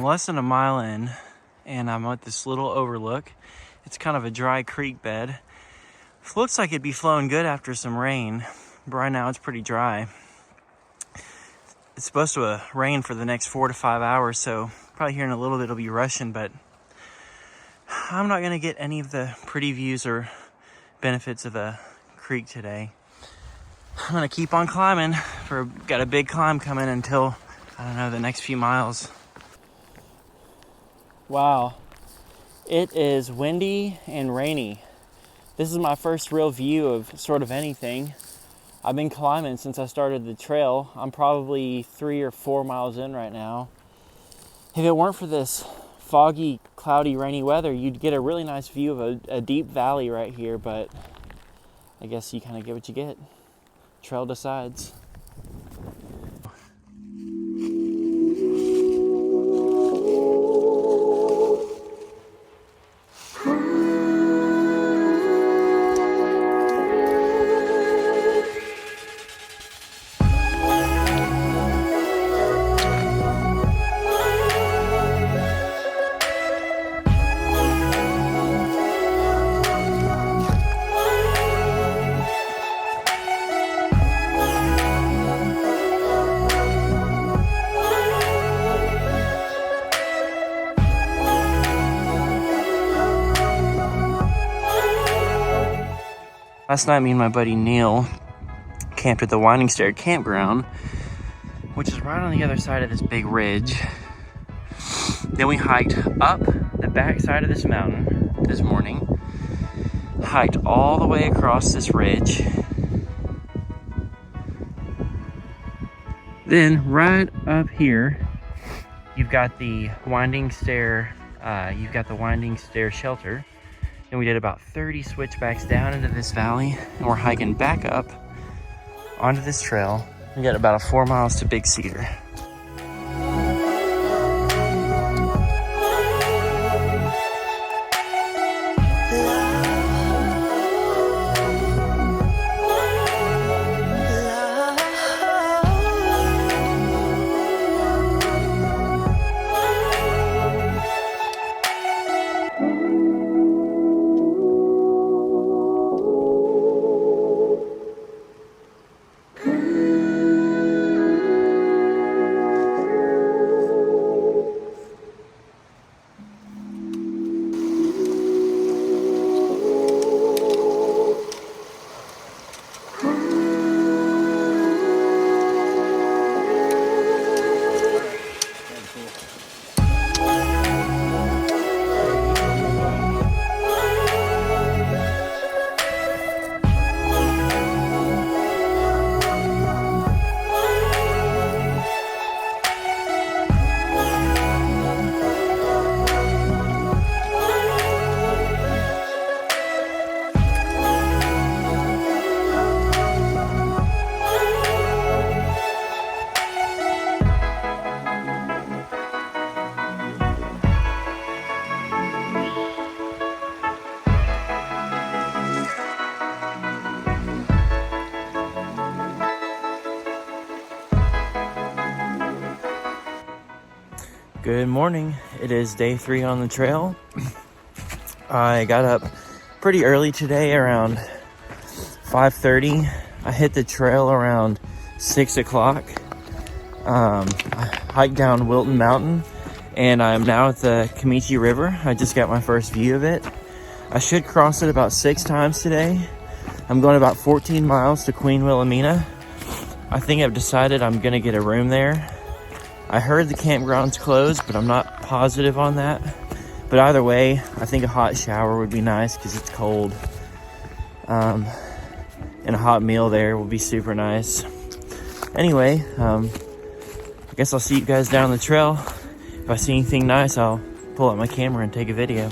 I'm less than a mile in, and I'm at this little overlook. It's kind of a dry creek bed. Looks like it'd be flowing good after some rain, but right now it's pretty dry. It's supposed to rain for the next 4 to 5 hours, so probably here in a little bit it'll be rushing, but I'm not gonna get any of the pretty views or benefits of the creek today. I'm gonna keep on climbing. Got a big climb coming until, I don't know, the next few miles. Wow, it is windy and rainy. This is my first real view of sort of anything. I've been climbing since I started the trail. I'm probably 3 or 4 miles in right now. If it weren't for this foggy, cloudy, rainy weather, you'd get a really nice view of a deep valley right here, but I guess you kind of get what you get. Trail decides. Last night, me and my buddy Neil camped at the Winding Stair campground, which is right on the other side of this big ridge. Then we hiked up the back side of this mountain this morning, hiked all the way across this ridge. Then right up here, you've got the Winding Stair, shelter. And we did about 30 switchbacks down into this valley, and we're hiking back up onto this trail. We got about 4 miles to Big Cedar. Good morning. It is day 3 on the trail. I got up pretty early today, around 5:30. I hit the trail around 6 o'clock. I hiked down Wilton Mountain, and I'm now at the Comanche River. I just got my first view of it. I should cross it about 6 times today. I'm going about 14 miles to Queen Wilhelmina. I think I've decided I'm gonna get a room there. I heard the campground's closed, but I'm not positive on that. But either way, I think a hot shower would be nice because it's cold. And a hot meal there will be super nice. Anyway, I guess I'll see you guys down the trail. If I see anything nice, I'll pull out my camera and take a video.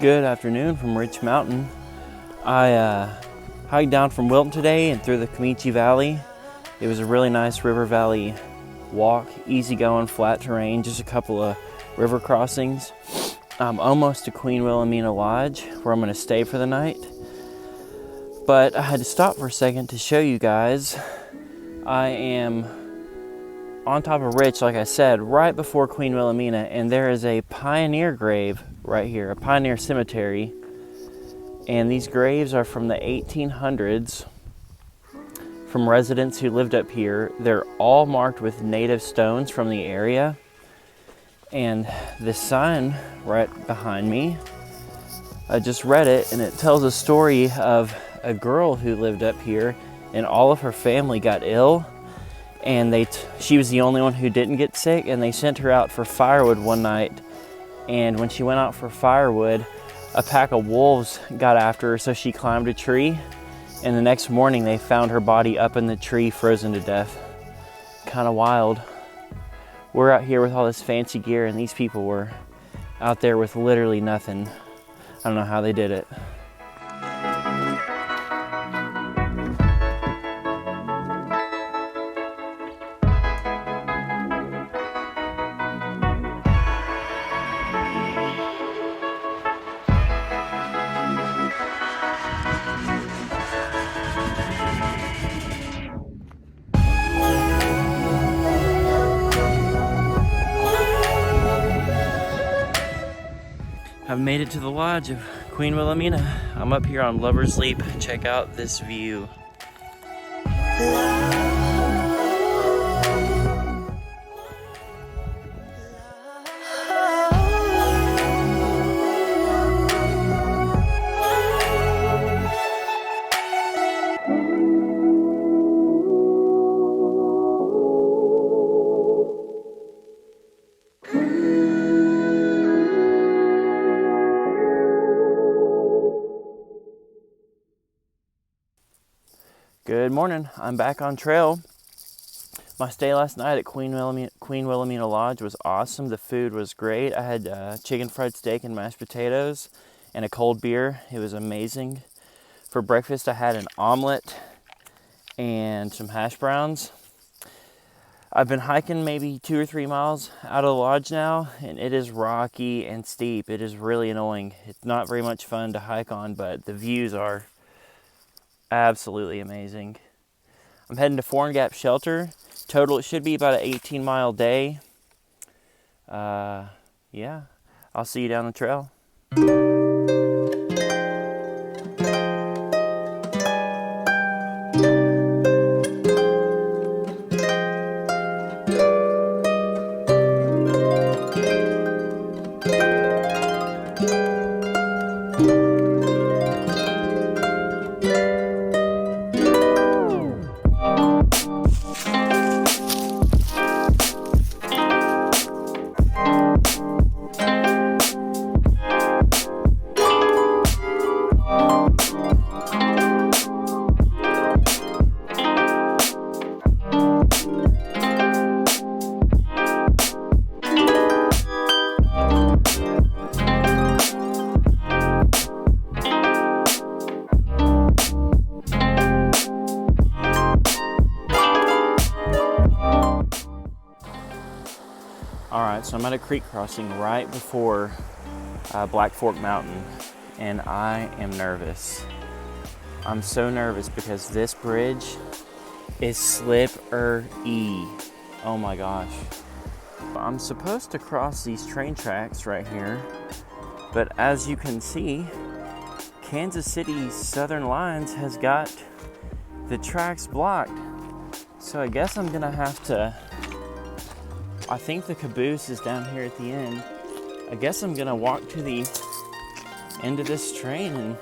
Good afternoon from Rich Mountain. I hiked down from Wilton today and through the Comanche Valley. It was a really nice river valley walk, easy going, flat terrain, just a couple of river crossings. I'm almost to Queen Wilhelmina Lodge, where I'm going to stay for the night. But I had to stop for a second to show you guys. I am on top of Rich, like I said, right before Queen Wilhelmina, and there is a pioneer grave right here, a pioneer cemetery. And these graves are from the 1800s, from residents who lived up here. They're all marked with native stones from the area. And this sign right behind me, I just read it, and it tells a story of a girl who lived up here, and all of her family got ill, and she was the only one who didn't get sick, and they sent her out for firewood one night. And when she went out for firewood, a pack of wolves got after her, so she climbed a tree, and the next morning they found her body up in the tree, frozen to death. Kind of wild. We're out here with all this fancy gear, and these people were out there with literally nothing. I don't know how they did it. I've made it to the lodge of Queen Wilhelmina. I'm up here on Lover's Leap. Check out this view. Good morning, I'm back on trail. My stay last night at Queen Wilhelmina Lodge was awesome. The food was great. I had chicken fried steak and mashed potatoes and a cold beer. It was amazing. For breakfast I had an omelet and some hash browns. I've been hiking maybe 2 or 3 miles out of the lodge now, and it is rocky and steep. It is really annoying. It's not very much fun to hike on, but the views are absolutely amazing. I'm heading to Foreign Gap Shelter. Total, it should be about an 18-mile day. Yeah, I'll see you down the trail. Alright, so I'm at a creek crossing right before Black Fork Mountain, and I am nervous. I'm so nervous because this bridge is slippery. Oh my gosh. I'm supposed to cross these train tracks right here, but as you can see, Kansas City's Southern Lines has got the tracks blocked. So I guess I'm gonna have to, I think the caboose is down here at the end. I guess I'm gonna walk to the end of this train and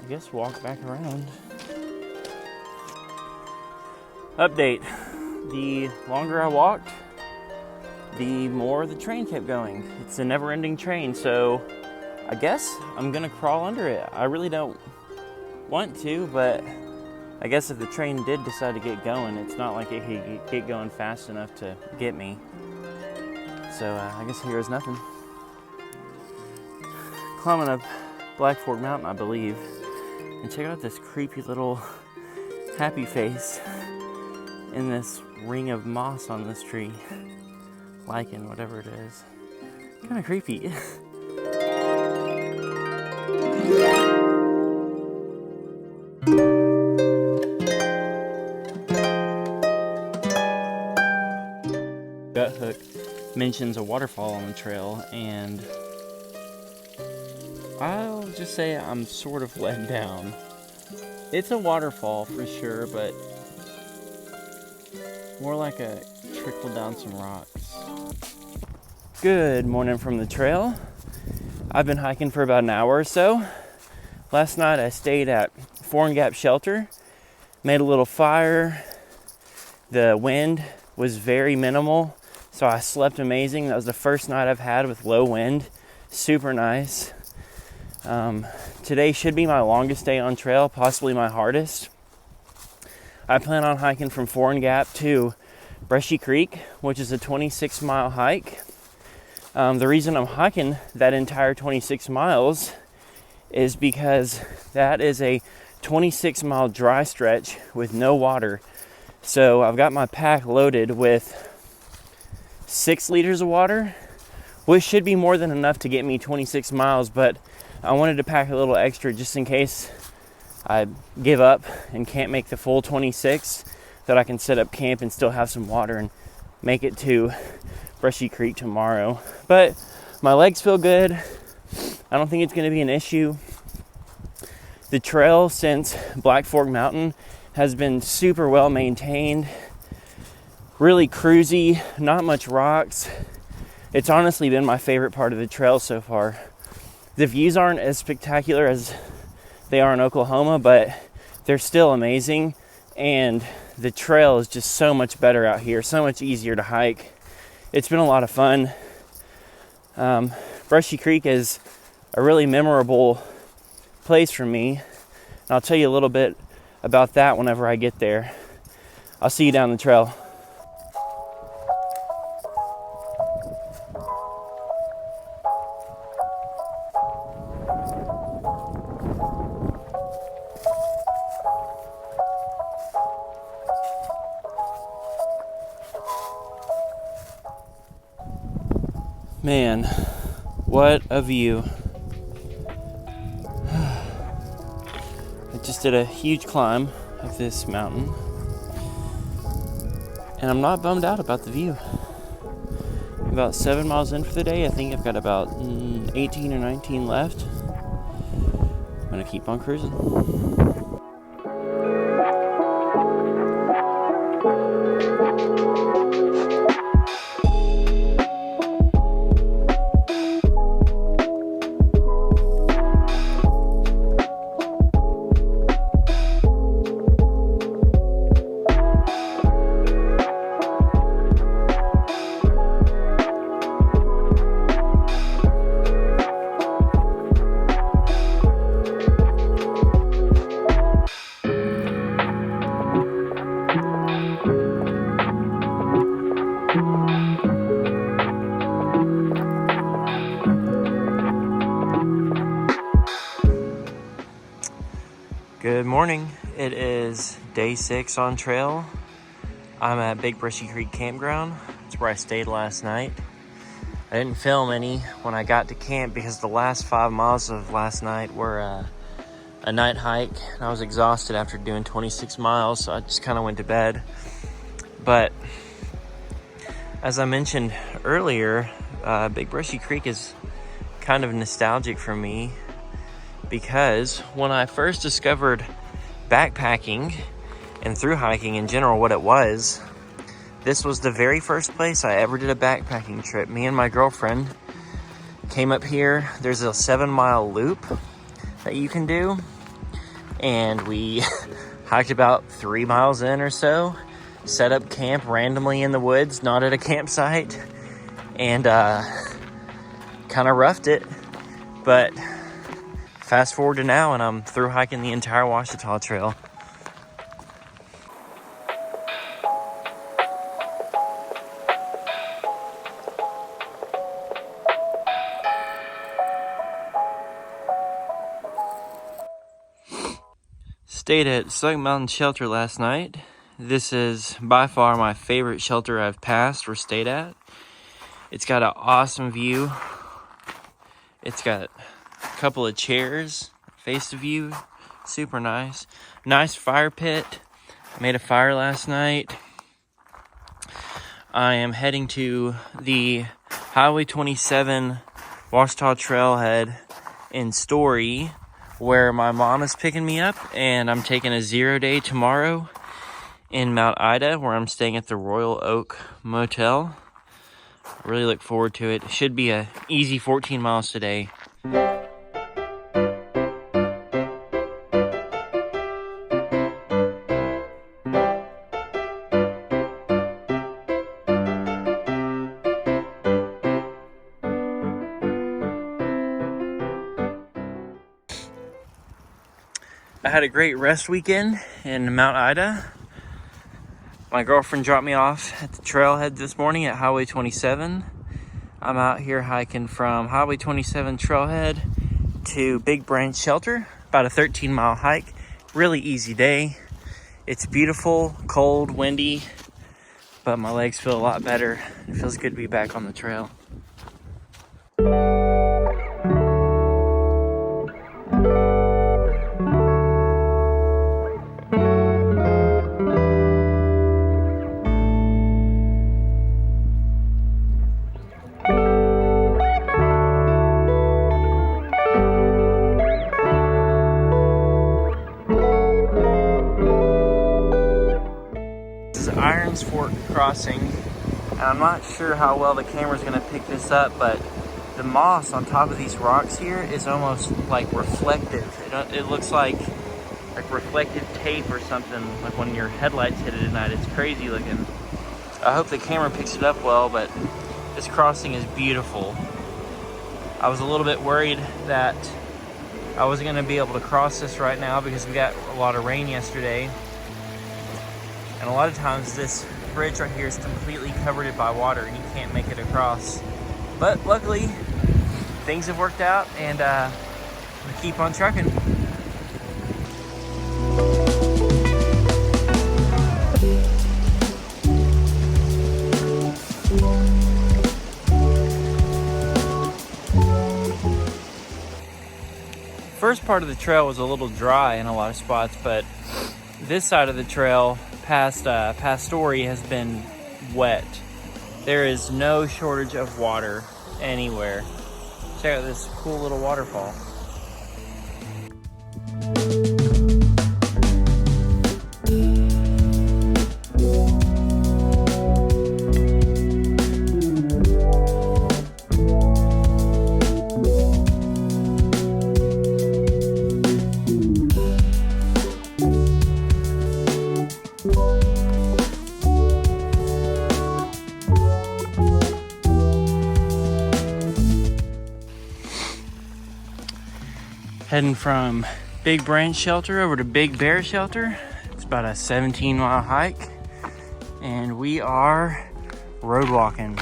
I guess walk back around. Update. The longer I walked, the more the train kept going. It's a never-ending train, so I guess I'm gonna crawl under it. I really don't want to, but I guess if the train did decide to get going, it's not like it could get going fast enough to get me. So I guess here is nothing. climbing up Black Fork Mountain, I believe. And check out this creepy little happy face in this ring of moss on this tree. Lichen, whatever it is. Kind of creepy. Gut Hook mentions a waterfall on the trail, and I'll just say I'm sort of let down. It's a waterfall for sure, but more like a trickle down some rocks. Good morning from the trail. I've been hiking for about an hour or so. Last night I stayed at Foreign Gap Shelter, made a little fire. The wind was very minimal, so I slept amazing. That was the first night I've had with low wind. Super nice. Today should be my longest day on trail, possibly my hardest. I plan on hiking from Foreign Gap to Brushy Creek, which is a 26-mile hike. The reason I'm hiking that entire 26 miles is because that is a 26-mile dry stretch with no water. So I've got my pack loaded with 6 liters of water, which should be more than enough to get me 26 miles, but I wanted to pack a little extra just in case I give up and can't make the full 26, that I can set up camp and still have some water and make it to Brushy Creek tomorrow. But my legs feel good. I don't think it's going to be an issue. The trail since Black Fork Mountain has been super well maintained, really cruisy, not much rocks. It's honestly been my favorite part of the trail so far. The views aren't as spectacular as they are in Oklahoma, but they're still amazing, and the trail is just so much better out here, so much easier to hike. It's been a lot of fun. Brushy Creek is a really memorable place for me, and I'll tell you a little bit about that whenever I get there. I'll see you down the trail. Man, what a view. I just did a huge climb of this mountain, and I'm not bummed out about the view. About 7 miles in for the day. I think I've got about 18 or 19 left. I'm gonna keep on cruising. Good morning. It is day 6 on trail. I'm at Big Brushy Creek Campground. It's where I stayed last night. I didn't film any when I got to camp because the last 5 miles of last night were a night hike, and I was exhausted after doing 26 miles, so I just kind of went to bed. But as I mentioned earlier, Big Brushy Creek is kind of nostalgic for me, because when I first discovered backpacking and thru hiking in general, what it was, this was the very first place I ever did a backpacking trip. Me and my girlfriend came up here. There's a 7-mile loop that you can do, and we hiked about 3 miles in or so, set up camp randomly in the woods, not at a campsite, and kind of roughed it. But fast forward to now, and I'm through hiking the entire Ouachita Trail. Stayed at Sun Mountain Shelter last night. This is by far my favorite shelter I've passed or stayed at. It's got an awesome view. It's got a couple of chairs, face the view, super nice. Nice fire pit. Made a fire last night. I am heading to the Highway 27 Ouachita Trailhead in Story, where my mom is picking me up, and I'm taking a 0-day tomorrow in Mount Ida, where I'm staying at the Royal Oak Motel. I really look forward to it. It should be a easy 14 miles today. I had a great rest weekend in Mount Ida. My girlfriend dropped me off at the trailhead this morning at Highway 27. I'm out here hiking from Highway 27 trailhead to Big Branch Shelter, about a 13-mile hike. Really easy day. It's beautiful, cold, windy, but my legs feel a lot better. It feels good to be back on the trail. Irons Fork Crossing, and I'm not sure how well the camera's going to pick this up, but the moss on top of these rocks here is almost like reflective. It looks like reflective tape or something, like when your headlights hit it at night. It's crazy looking. I hope the camera picks it up well, but this crossing is beautiful. I was a little bit worried that I wasn't going to be able to cross this right now because we got a lot of rain yesterday. And a lot of times this bridge right here is completely covered by water and you can't make it across. But luckily, things have worked out, and we keep on trucking. First part of the trail was a little dry in a lot of spots, but this side of the trail past Story has been wet. There is no shortage of water anywhere. Check out this cool little waterfall. Heading from Big Branch Shelter over to Big Bear Shelter. It's about a 17-mile hike, and we are road walking.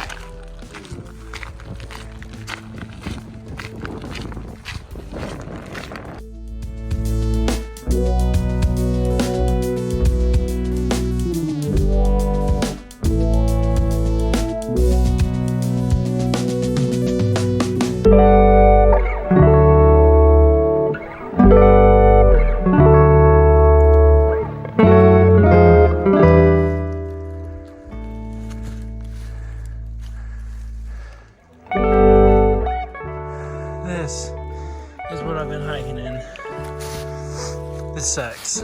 This is what I've been hiking in. This sucks.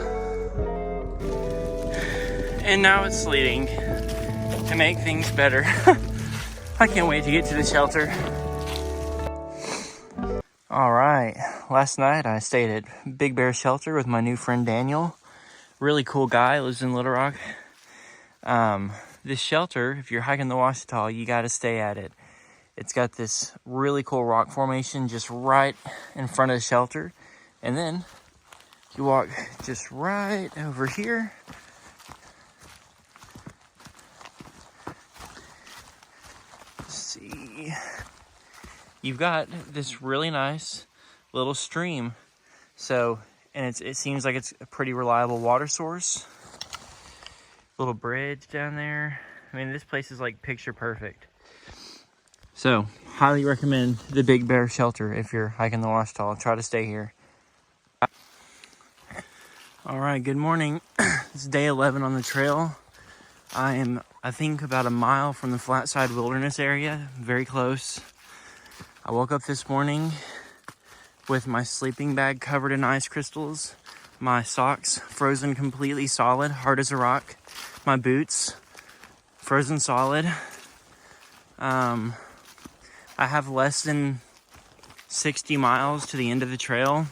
And now it's sleeting to make things better. I can't wait to get to the shelter. All right, last night I stayed at Big Bear Shelter with my new friend Daniel. Really cool guy, lives in Little Rock. This shelter, if you're hiking the Ouachita, you gotta stay at it. It's got this really cool rock formation just right in front of the shelter. And then you walk just right over here. Let's see. You've got this really nice little stream. So and it seems like it's a pretty reliable water source. Little bridge down there. I mean, this place is like picture perfect. So, highly recommend the Big Bear Shelter if you're hiking the Ouachita. Try to stay here. All right, good morning. It's day 11 on the trail. I am, I think, about a mile from the Flatside Wilderness area, very close. I woke up this morning with my sleeping bag covered in ice crystals, my socks frozen completely solid, hard as a rock, my boots frozen solid. I have less than 60 miles to the end of the trail.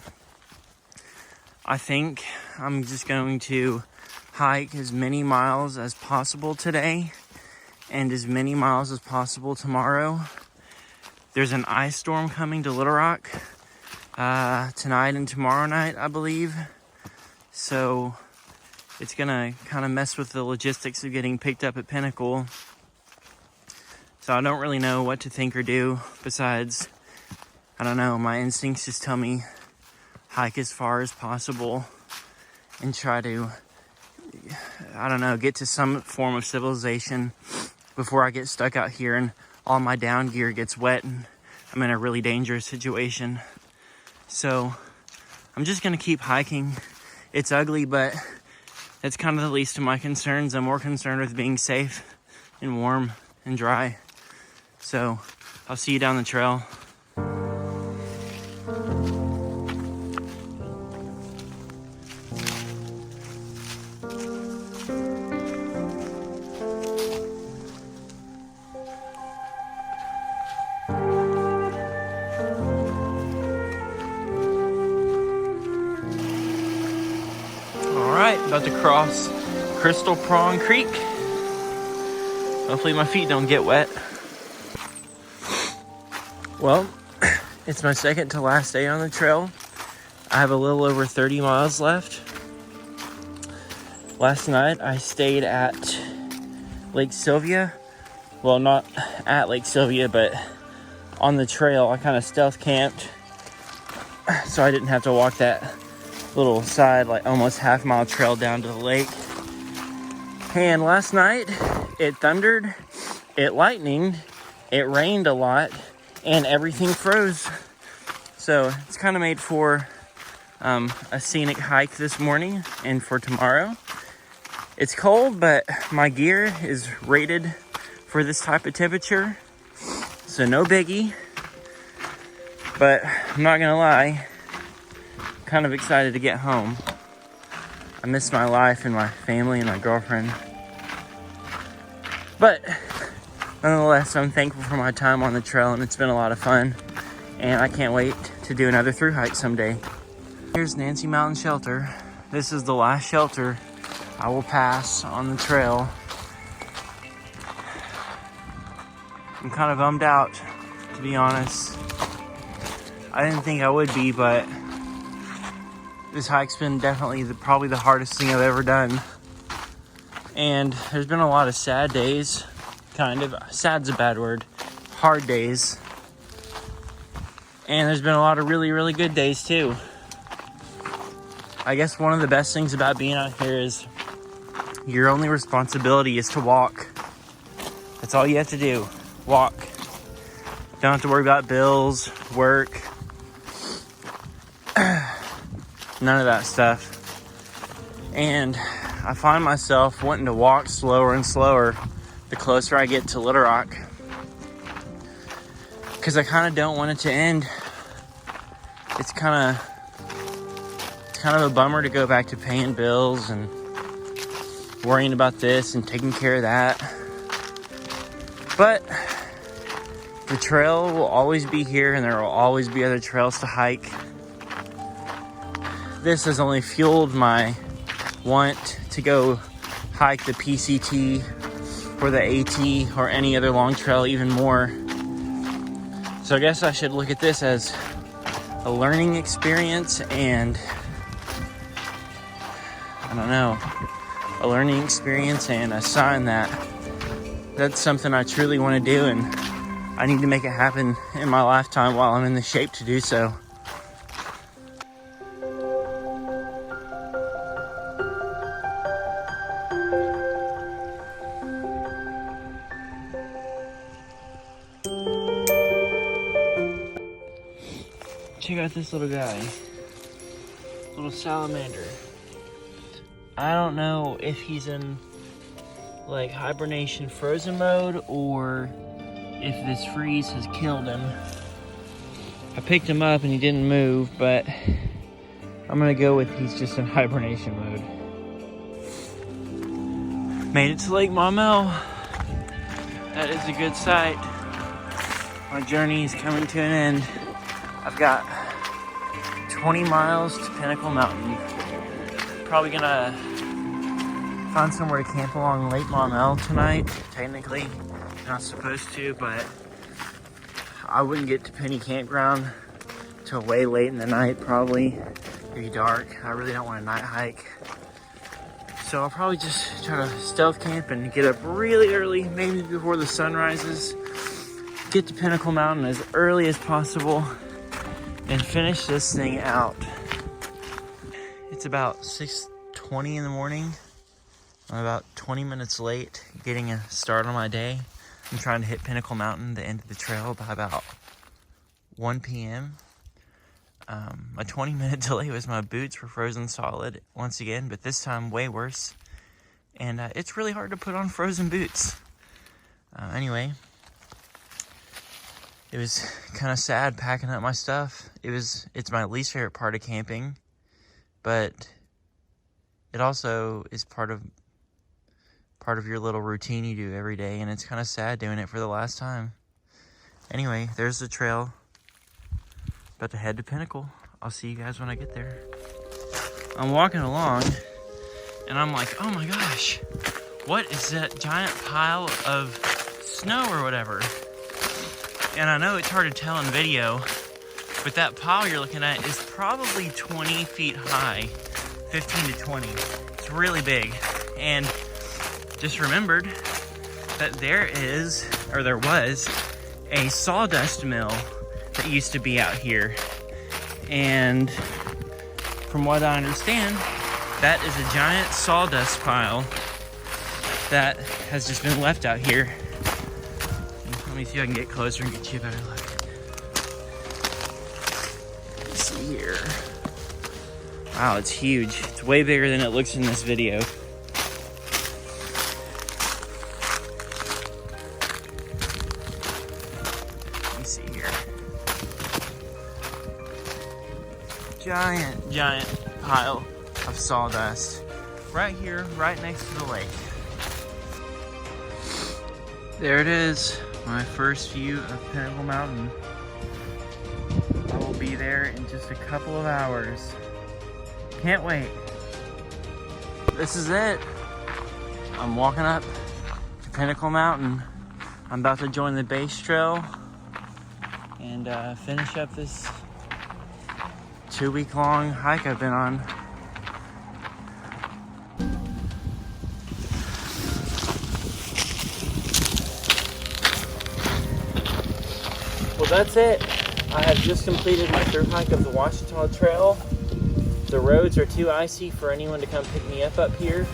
I think I'm just going to hike as many miles as possible today and as many miles as possible tomorrow. There's an ice storm coming to Little Rock tonight and tomorrow night, I believe. So it's gonna kind of mess with the logistics of getting picked up at Pinnacle. So I don't really know what to think or do besides, I don't know, my instincts just tell me hike as far as possible and try to, I don't know, get to some form of civilization before I get stuck out here and all my down gear gets wet and I'm in a really dangerous situation. So I'm just gonna keep hiking. It's ugly, but it's kind of the least of my concerns. I'm more concerned with being safe and warm and dry. So I'll see you down the trail. About to cross Crystal Prong Creek. Hopefully my feet don't get wet. Well, it's my second to last day on the trail. I have a little over 30 miles left. Last night I stayed at Lake Sylvia. Well, not at Lake Sylvia, but on the trail. I kind of stealth camped, so I didn't have to walk that little side, like almost half-mile trail down to the lake. And last night it thundered, it lightninged, it rained a lot, and everything froze. So it's kind of made for a scenic hike this morning and for tomorrow. It's cold, but my gear is rated for this type of temperature, so no biggie. But I'm not gonna lie, kind of excited to get home. I miss my life and my family and my girlfriend. But nonetheless, I'm thankful for my time on the trail and it's been a lot of fun. And I can't wait to do another thru hike someday. Here's Nancy Mountain Shelter. This is the last shelter I will pass on the trail. I'm kind of bummed out, to be honest. I didn't think I would be, but this hike's been definitely probably the hardest thing I've ever done. And there's been a lot of sad days, kind of. Sad's a bad word. Hard days. And there's been a lot of really, really good days too. I guess one of the best things about being out here is your only responsibility is to walk. That's all you have to do. Walk. Don't have to worry about bills, work. None of that stuff. And I find myself wanting to walk slower and slower the closer I get to Little Rock, because I kind of don't want it to end. It's kind of a bummer to go back to paying bills and worrying about this and taking care of that. But the trail will always be here and there will always be other trails to hike. This has only fueled my want to go hike the PCT or the AT or any other long trail even more. So I guess I should look at this as a learning experience and, I don't know, a learning experience and a sign that that's something I truly want to do and I need to make it happen in my lifetime while I'm in the shape to do so. Check out this little guy. Little salamander. I don't know if he's in like hibernation frozen mode or if this freeze has killed him. I picked him up and he didn't move, but I'm gonna go with he's just in hibernation mode. Made it to Lake Maumelle. That is a good sight. My journey is coming to an end. I've got 20 miles to Pinnacle Mountain. Probably gonna find somewhere to camp along Lake Maumelle tonight. Technically, not supposed to, but I wouldn't get to Penny Campground till way late in the night, probably. It'd be dark. I really don't want a night hike. So I'll probably just try to stealth camp and get up really early, maybe before the sun rises. Get to Pinnacle Mountain as early as possible and finish this thing out. It's about 6:20 in the morning. I'm about 20 minutes late getting a start on my day. I'm trying to hit Pinnacle Mountain, the end of the trail, by about 1 p.m. My 20-minute delay was my boots were frozen solid once again, but this time way worse. And it's really hard to put on frozen boots. Anyway, it was kind of sad packing up my stuff. It's my least favorite part of camping, but it also is part of your little routine you do every day, and it's kind of sad doing it for the last time. Anyway, there's the trail. About to head to Pinnacle. I'll see you guys when I get there. I'm walking along, and I'm like, oh my gosh, what is that giant pile of snow or whatever? And I know it's hard to tell in video, but that pile you're looking at is probably 20 feet high, 15 to 20. It's really big. And just remembered that there was a sawdust mill that used to be out here. And from what I understand, that is a giant sawdust pile that has just been left out here. Let me see if I can get closer and get you a better look. Let's see here. Wow, it's huge. It's way bigger than it looks in this video. Let me see here. Giant pile of sawdust right here, right next to the lake. There it is, my first view of Pinnacle Mountain. I will be there in just a couple of hours. Can't wait. This is it. I'm walking up to Pinnacle Mountain. I'm about to join the base trail and finish up this 2-week-long hike I've been on. Well, that's it. I have just completed my thru hike of the Ouachita Trail. The roads are too icy for anyone to come pick me up here.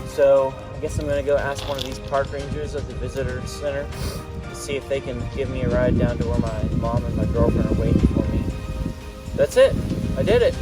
So I guess I'm gonna go ask one of these park rangers at the visitor center to see if they can give me a ride down to where my mom and my girlfriend are waiting for me. That's it. I did it.